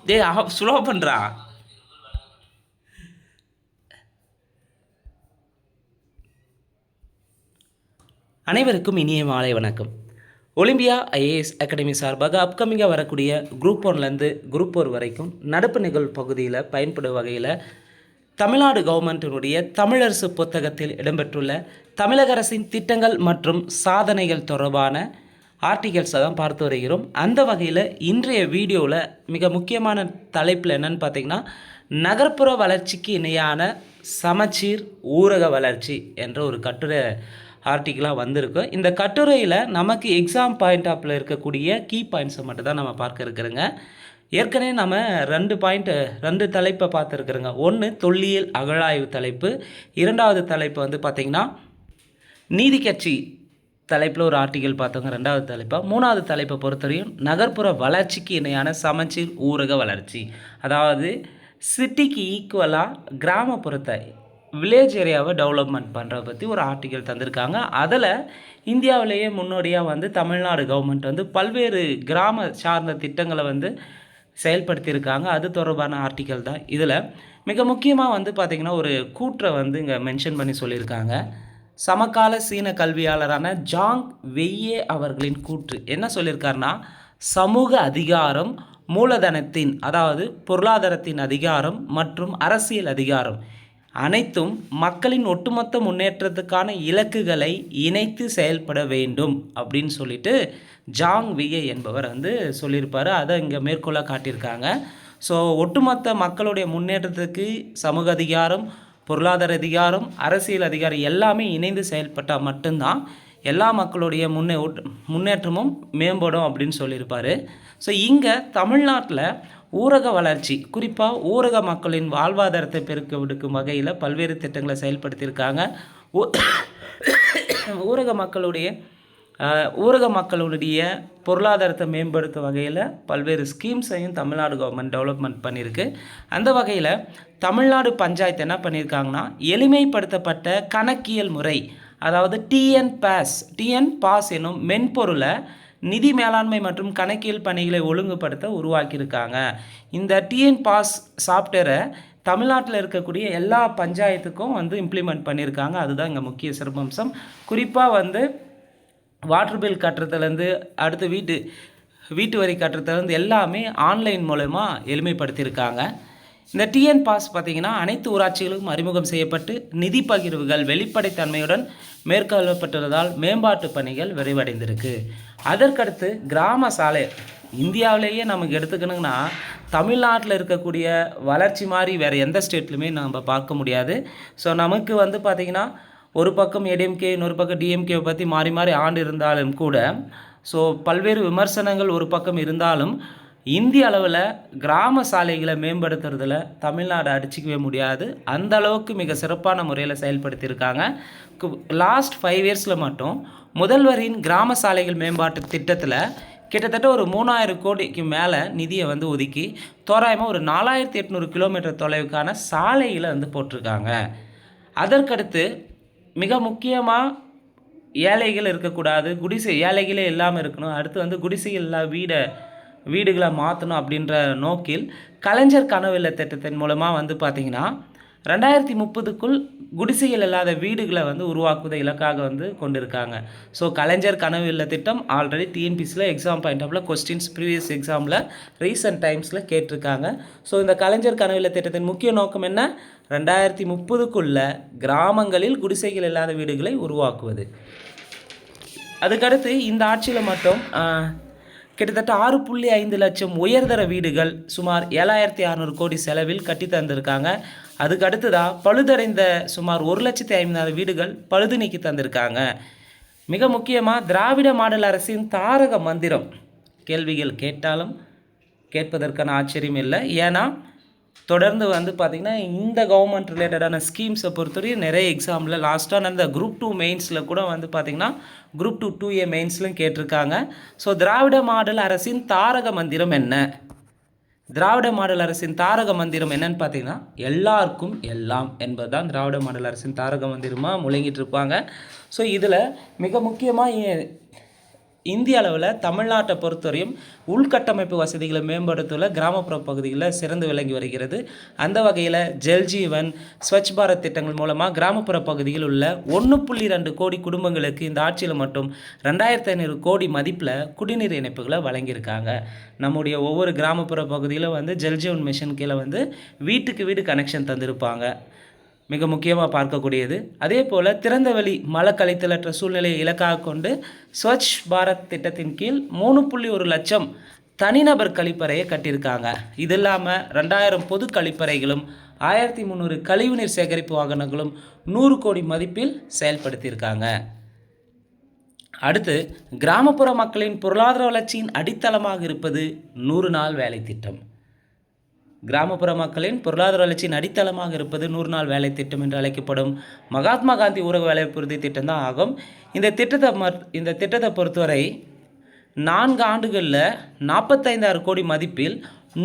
டேய் ஸ்லோ பண்ணுறா. அனைவருக்கும் இனிய மாலை வணக்கம். ஒலிம்பியா ஐஏஎஸ் அகாடமி சார்பாக அப்கமிங்காக வரக்கூடிய குரூப் 1லேருந்து குரூப் 4 வரைக்கும் நடப்பு நிகழ்வு பகுதியில் பயன்படும் வகையில் தமிழ்நாடு கவர்மெண்ட்டினுடைய தமிழரசு புத்தகத்தில் இடம்பெற்றுள்ள தமிழக அரசின் திட்டங்கள் மற்றும் சாதனைகள் தொடர்பான ஆர்டிகல்ஸை தான் பார்த்து வருகிறோம். அந்த வகையில் இன்றைய வீடியோவில் மிக முக்கியமான தலைப்பில் என்னென்னு பார்த்திங்கன்னா, நகர்ப்புற வளர்ச்சிக்கு இணையான சமச்சீர் ஊரக வளர்ச்சி என்ற ஒரு கட்டுரை ஆர்டிக்கலாக வந்திருக்கு. இந்த கட்டுரையில் நமக்கு எக்ஸாம் பாயிண்ட் ஆஃபில் இருக்கக்கூடிய கீ பாயிண்ட்ஸை மட்டும் தான் நம்ம பார்க்க இருக்கிறோங்க. ஏற்கனவே நம்ம ரெண்டு தலைப்பை பார்த்துருக்குறோங்க. ஒன்று தொல்லியல் அகழாய்வு தலைப்பு, இரண்டாவது தலைப்பு வந்து பார்த்திங்கன்னா நீதி கட்சி தலைப்பில் ஒரு ஆர்டிக்கல் பார்த்தவங்க ரெண்டாவது தலைப்பாக. மூணாவது தலைப்பை பொறுத்தவரையும் நகர்ப்புற வளர்ச்சிக்கு இணையான சமச்சீர் ஊரக வளர்ச்சி, அதாவது சிட்டிக்கு ஈக்குவலாக கிராமப்புறத்தை வில்லேஜ் ஏரியாவை டெவலப்மெண்ட் பண்ணுறத பற்றி ஒரு ஆர்டிக்கல் தந்திருக்காங்க. அதில் இந்தியாவிலேயே முன்னோடியாக வந்து தமிழ்நாடு கவர்மெண்ட் வந்து பல்வேறு கிராம சார்ந்த திட்டங்களை வந்து செயல்படுத்தியிருக்காங்க. அது தொடர்பான ஆர்டிக்கல் தான். இதில் மிக முக்கியமாக வந்து பார்த்திங்கன்னா ஒரு கூற்றை வந்து இங்கே மென்ஷன் பண்ணி சொல்லியிருக்காங்க. சமகால சீன கல்வியாளரான ஜாங் வெய்யே அவர்களின் கூற்று என்ன சொல்லியிருக்காருன்னா, சமூக அதிகாரம் மூலதனத்தின், அதாவது பொருளாதாரத்தின் அதிகாரம் மற்றும் அரசியல் அதிகாரம் அனைத்தும் மக்களின் ஒட்டுமொத்த முன்னேற்றத்துக்கான இலக்குகளை இணைத்து செயல்பட வேண்டும் அப்படின்னு சொல்லிட்டு ஜாங் வியே என்பவர் வந்து சொல்லியிருப்பார். அதை இங்கே மேற்கோளாக காட்டியிருக்காங்க. ஸோ ஒட்டுமொத்த மக்களுடைய முன்னேற்றத்துக்கு சமூக அதிகாரம், பொருளாதார அதிகாரம், அரசியல் அதிகாரம் எல்லாமே இணைந்து செயல்பட்டால் மட்டும்தான் எல்லா மக்களுடைய முன்னேற்றமும் மேம்படும் அப்படின்னு சொல்லியிருப்பார். ஸோ இங்கே தமிழ்நாட்டில் ஊரக வளர்ச்சி, குறிப்பாக ஊரக மக்களின் வாழ்வாதாரத்தை பெருக்க விடுக்கும் வகையில் பல்வேறு திட்டங்களை செயல்படுத்தியிருக்காங்க. ஊரக மக்களுடைய பொருளாதாரத்தை மேம்படுத்தும் வகையில் பல்வேறு ஸ்கீம்ஸையும் தமிழ்நாடு கவர்மெண்ட் டெவலப்மெண்ட் பண்ணியிருக்கு. அந்த வகையில் தமிழ்நாடு பஞ்சாயத்து என்ன பண்ணியிருக்காங்கன்னா, எளிமைப்படுத்தப்பட்ட கணக்கியல் முறை, அதாவது டிஎன் பாஸ் எனும் மென்பொருளை நிதி மேலாண்மை மற்றும் கணக்கியல் பணிகளை ஒழுங்குபடுத்த உருவாக்கியிருக்காங்க. இந்த டிஎன் பாஸ் சாஃப்ட்வேரை தமிழ்நாட்டில் இருக்கக்கூடிய எல்லா பஞ்சாயத்துக்கும் வந்து இம்ப்ளிமெண்ட் பண்ணியிருக்காங்க. அதுதான் இங்கே முக்கிய சிறப்பம்சம். குறிப்பாக வந்து வாட்டர் பில் கட்டுறதுலேருந்து அடுத்து வீட்டு வரி கட்டுறதுலேருந்து எல்லாமே ஆன்லைன் மூலமா எளிமைப்படுத்தியிருக்காங்க. இந்த டிஎன் பாஸ் பார்த்திங்கன்னா அனைத்து ஊராட்சிகளுக்கும் அறிமுகம் செய்யப்பட்டு நிதி பகிர்வுகள் வெளிப்படைத்தன்மையுடன் மேற்கொள்ளப்பட்டுள்ளதால் மேம்பாட்டு பணிகள் விரைவடைந்திருக்கு. அதற்கடுத்து கிராம சாலை, இந்தியாவிலேயே நமக்கு எடுத்துக்கணுங்கன்னா தமிழ்நாட்டில் இருக்கக்கூடிய வளர்ச்சி மாதிரி வேறு எந்த ஸ்டேட்லையுமே நம்ம பார்க்க முடியாது. ஸோ நமக்கு வந்து பார்த்திங்கன்னா ஒரு பக்கம் ஏடிஎம்கே, இன்னொரு பக்கம் டிஎம்கேவை பற்றி மாறி மாறி ஆண்டு இருந்தாலும் கூட, ஸோ பல்வேறு விமர்சனங்கள் ஒரு பக்கம் இருந்தாலும் இந்திய அளவில் கிராம சாலைகளை மேம்படுத்துறதுல தமிழ்நாடு அடிச்சிக்கவே முடியாது. அந்த அளவுக்கு மிக சிறப்பான முறையில் செயல்படுத்தியிருக்காங்க. லாஸ்ட் 5 இயர்ஸில் மட்டும் முதல்வரின் கிராம சாலைகள் மேம்பாட்டு திட்டத்தில் கிட்டத்தட்ட ஒரு 3000 கோடிக்கு மேலே நிதியை வந்து ஒதுக்கி தோராயமாக ஒரு 4800 கிலோமீட்டர் தொலைவுக்கான சாலைகளை வந்து போட்டிருக்காங்க. அதற்கடுத்து மிக முக்கியமாக ஏழைகள் இருக்கக்கூடாது, ஏழைகளே இல்லாமல் இருக்கணும், அடுத்து வந்து குடிசைகள் இல்லா வீடுகளை மாற்றணும் அப்படின்ற நோக்கில் கலைஞர் கனவு இல்ல திட்டத்தின் மூலமாக வந்து பார்த்திங்கன்னா 2030க்குள் குடிசைகள் இல்லாத வீடுகளை வந்து உருவாக்குவதை இலக்காக வந்து கொண்டிருக்காங்க. ஸோ கலைஞர் கனவு இல்ல திட்டம் ஆல்ரெடி டிஎன்பிசியில் எக்ஸாம் பாயிண்ட் ஆஃபில் கொஸ்டின்ஸ் ப்ரீவியஸ் எக்ஸாமில் ரீசெண்ட் டைம்ஸில் கேட்டிருக்காங்க. ஸோ இந்த கலைஞர் கனவு இல்ல திட்டத்தின் முக்கிய நோக்கம் என்ன? 2030க்குள்ள கிராமங்களில் குடிசைகள் இல்லாத வீடுகளை உருவாக்குவது. அதுக்கடுத்து இந்த ஆட்சியில் மட்டும் கிட்டத்தட்ட 6.5 லட்சம் உயர்தர வீடுகள் சுமார் 7600 கோடி செலவில் கட்டி தந்திருக்காங்க. அதுக்கு அடுத்ததாக பழுதடைந்த சுமார் 1,50,000 வீடுகள் பழுது நீக்கி தந்திருக்காங்க. மிக முக்கியமாக திராவிட மாடல் அரசின் தாரக மந்திரம், கேள்விகள் கேட்டாலும் கேட்பதற்கான ஆச்சரியம் இல்லை. ஏன்னா தொடர்ந்து வந்து பார்த்திங்கன்னா இந்த கவர்மெண்ட் ரிலேட்டடான ஸ்கீம்ஸை பொறுத்தவரையும் நிறைய எக்ஸாமில் லாஸ்ட்டாக நடந்த குரூப் 2 மெயின்ஸில் கூட வந்து பார்த்திங்கன்னா குரூப் 2A மெயின்ஸ்லையும் கேட்டிருக்காங்க. ஸோ திராவிட மாடல் அரசின் தாரக மந்திரம் என்ன? திராவிட மாடல் அரசின் தாரக மந்திரம் என்னன்னு பார்த்தீங்கன்னா, எல்லாருக்கும் எல்லாம் என்பது தான் திராவிட மாடல் அரசின் தாரக மந்திரமாக முழங்கிட்டு இருப்பாங்க. ஸோ இதில் மிக முக்கியமாக இந்திய அளவில் தமிழ்நாட்டை பொறுத்தவரையும் உள்கட்டமைப்பு வசதிகளை மேம்படுத்துவதில் கிராமப்புற பகுதிகளில் சிறந்து விளங்கி வருகிறது. அந்த வகையில் ஜல்ஜீவன், ஸ்வச் பாரத் திட்டங்கள் மூலமாக கிராமப்புற பகுதியில் உள்ள 1.2 கோடி குடும்பங்களுக்கு இந்த ஆட்சியில் மட்டும் 2500 கோடி மதிப்பில் குடிநீர் இணைப்புகளை வழங்கியிருக்காங்க. நம்முடைய ஒவ்வொரு கிராமப்புற பகுதியில் வந்து ஜல்ஜீவன் மிஷன் கீழே வந்து வீட்டுக்கு வீடு கனெக்ஷன் தந்திருப்பாங்க. மிக முக்கியமாக பார்க்கக்கூடியது. அதே போல் திறந்தவெளி மழை கழித்தலற்ற சூழ்நிலையை இலக்காக கொண்டு ஸ்வச் பாரத் திட்டத்தின் கீழ் 3.1 லட்சம் தனிநபர் கழிப்பறையை கட்டியிருக்காங்க. இது இல்லாமல் 2000 பொது கழிப்பறைகளும் 1300 கழிவுநீர் சேகரிப்பு வாகனங்களும் 100 கோடி மதிப்பில் செயல்படுத்தியிருக்காங்க. அடுத்து, கிராமப்புற மக்களின் பொருளாதார வளர்ச்சியின் அடித்தளமாக இருப்பது 100 நாள் வேலை திட்டம். கிராமப்புற மக்களின் பொருளாதார வளர்ச்சியின் அடித்தளமாக இருப்பது 100 நாள் வேலை திட்டம் என்று அழைக்கப்படும் மகாத்மா காந்தி ஊரக வேலைவாய்ப்பு உறுதி திட்டம் தான் ஆகும். இந்த திட்டத்தை பொறுத்தவரை 4 ஆண்டுகளில் 45,000 கோடி மதிப்பில்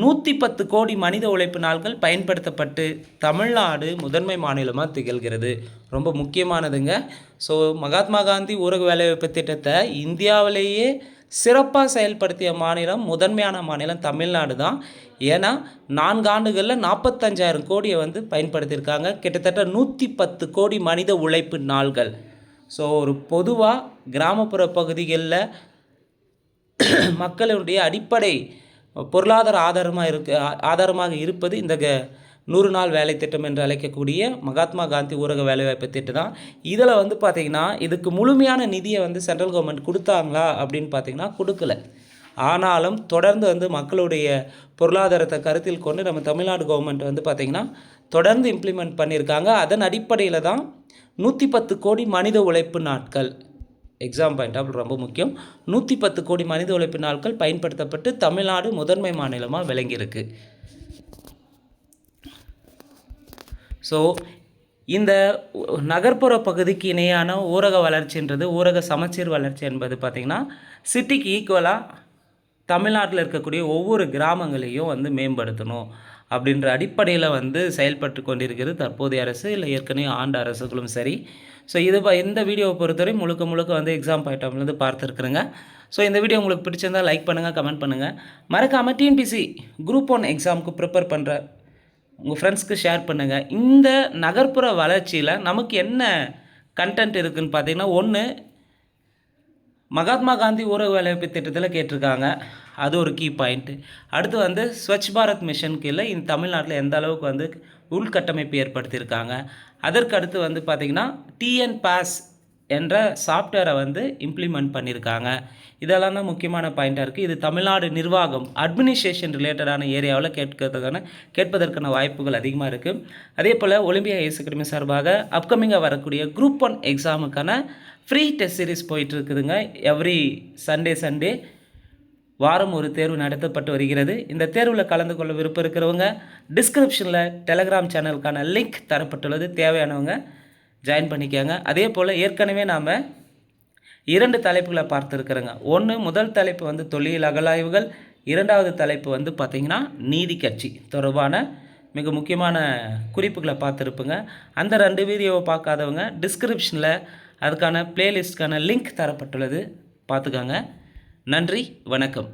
110 கோடி மனித உழைப்பு நாட்கள் பயன்படுத்தப்பட்டு தமிழ்நாடு முதன்மை மாநிலமாக திகழ்கிறது. ரொம்ப முக்கியமானதுங்க. ஸோ மகாத்மா காந்தி ஊரக வேலைவாய்ப்பு திட்டத்தை இந்தியாவிலேயே சிறப்பாக செயல்படுத்திய மாநிலம், முதன்மையான மாநிலம் தமிழ்நாடு தான். ஏன்னா 4 ஆண்டுகளில் 45,000 கோடியை வந்து பயன்படுத்தியிருக்காங்க. கிட்டத்தட்ட 110 கோடி மனித உழைப்பு நாள்கள். ஸோ ஒரு பொதுவாக கிராமப்புற பகுதிகளில் மக்களுடைய அடிப்படை பொருளாதார ஆதாரமாக இருப்பது இந்த 100 நாள் வேலை திட்டம் என்று அழைக்கக்கூடிய மகாத்மா காந்தி ஊரக வேலைவாய்ப்பு திட்டம் தான். இதில் வந்து பார்த்திங்கன்னா இதுக்கு முழுமையான நிதியை வந்து சென்ட்ரல் கவர்மெண்ட் கொடுத்தாங்களா அப்படின்னு பார்த்திங்கன்னா கொடுக்கல. ஆனாலும் தொடர்ந்து வந்து மக்களுடைய பொருளாதாரத்தை கருத்தில் கொண்டு நம்ம தமிழ்நாடு கவர்மெண்ட் வந்து பார்த்திங்கன்னா தொடர்ந்து இம்ப்ளிமெண்ட் பண்ணியிருக்காங்க. அதன் அடிப்படையில் தான் 110 கோடி மனித உழைப்பு நாட்கள், எக்ஸாம் பாயிண்ட் ரொம்ப முக்கியம், 110 கோடி மனித உழைப்பு நாட்கள் பயன்படுத்தப்பட்டு தமிழ்நாடு முதன்மை மாநிலமாக விளங்கியிருக்கு. ஸோ இந்த நகர்ப்புற பகுதிக்கு இணையான ஊரக வளர்ச்சின்றது, ஊரக சமச்சீர் வளர்ச்சி என்பது பார்த்திங்கன்னா சிட்டிக்கு ஈக்குவலாக தமிழ்நாட்டில் இருக்கக்கூடிய ஒவ்வொரு கிராமங்களையும் வந்து மேம்படுத்தணும் அப்படின்ற அடிப்படையில் வந்து செயல்பட்டு கொண்டிருக்கிறது தற்போதைய அரசு, இல்லை ஏற்கனவே ஆண்ட அரசுகளும் சரி. ஸோ இந்த வீடியோவை பொறுத்தவரை முழுக்க வந்து எக்ஸாம் பாயிண்ட்லேருந்து பார்த்துருக்குறேங்க. ஸோ இந்த வீடியோ உங்களுக்கு பிடிச்சிருந்தால் லைக் பண்ணுங்கள், கமெண்ட் பண்ணுங்கள். மறக்காமல் டிஎன்பிஎஸ்சி குரூப் 1 எக்ஸாமுக்கு ப்ரிப்பேர் பண்ணுற உங்கள் ஃப்ரெண்ட்ஸ்க்கு ஷேர் பண்ணுங்கள். இந்த நகர்ப்புற வளர்ச்சியில் நமக்கு என்ன கண்டென்ட் இருக்குதுன்னு பார்த்தீங்கன்னா, ஒன்று மகாத்மா காந்தி ஊரக வேலைவாய்ப்பு திட்டத்தில் கேட்டிருக்காங்க, அது ஒரு கீ பாயிண்ட்டு. அடுத்து வந்து ஸ்வச் பாரத் மிஷன் கீழே இந்த தமிழ்நாட்டில் எந்த அளவுக்கு வந்து உள்கட்டமைப்பு ஏற்படுத்தியிருக்காங்க. அதற்கு அடுத்து வந்து பார்த்திங்கன்னா டிஎன் பாஸ் என்ற சாஃப்ட்வேரை வந்து இம்ப்ளிமெண்ட் பண்ணியிருக்காங்க. இதெல்லாம் தான் முக்கியமான பாயிண்ட்டாக இருக்குது. இது தமிழ்நாடு நிர்வாகம், அட்மினிஸ்ட்ரேஷன் ரிலேட்டடான ஏரியாவில் கேட்பதற்கான வாய்ப்புகள் அதிகமாக இருக்குது. அதே போல் ஒலிம்பியா ஐஏஎஸ் அகாடமி சார்பாக அப்கமிங்காக வரக்கூடிய குரூப் 1 எக்ஸாமுக்கான ஃப்ரீ டெஸ்ட் சீரிஸ் போயிட்டுருக்குதுங்க. எவ்ரி சண்டே வாரம் ஒரு தேர்வு நடத்தப்பட்டு வருகிறது. இந்த தேர்வில் கலந்து கொள்ள விருப்பம் இருக்கிறவங்க டிஸ்கிரிப்ஷனில் டெலகிராம் சேனலுக்கான லிங்க் தரப்பட்டுள்ளது, தேவையானவங்க ஜாயின் பண்ணிக்கோங்க. அதே போல் ஏற்கனவே நாம் 2 தலைப்புகளை பார்த்துருக்குறோங்க. முதல் தலைப்பு வந்து தொல்லியல் அகழாய்வுகள், 2வது தலைப்பு வந்து பார்த்திங்கன்னா நீதி கட்சி தொடர்பான மிக முக்கியமான குறிப்புகளை பார்த்துருப்புங்க. அந்த 2 வீடியோவை பார்க்காதவங்க டிஸ்கிரிப்ஷனில் அதுக்கான பிளேலிஸ்ட்டுக்கான லிங்க் தரப்பட்டுள்ளது, பார்த்துக்கோங்க. நன்றி, வணக்கம்.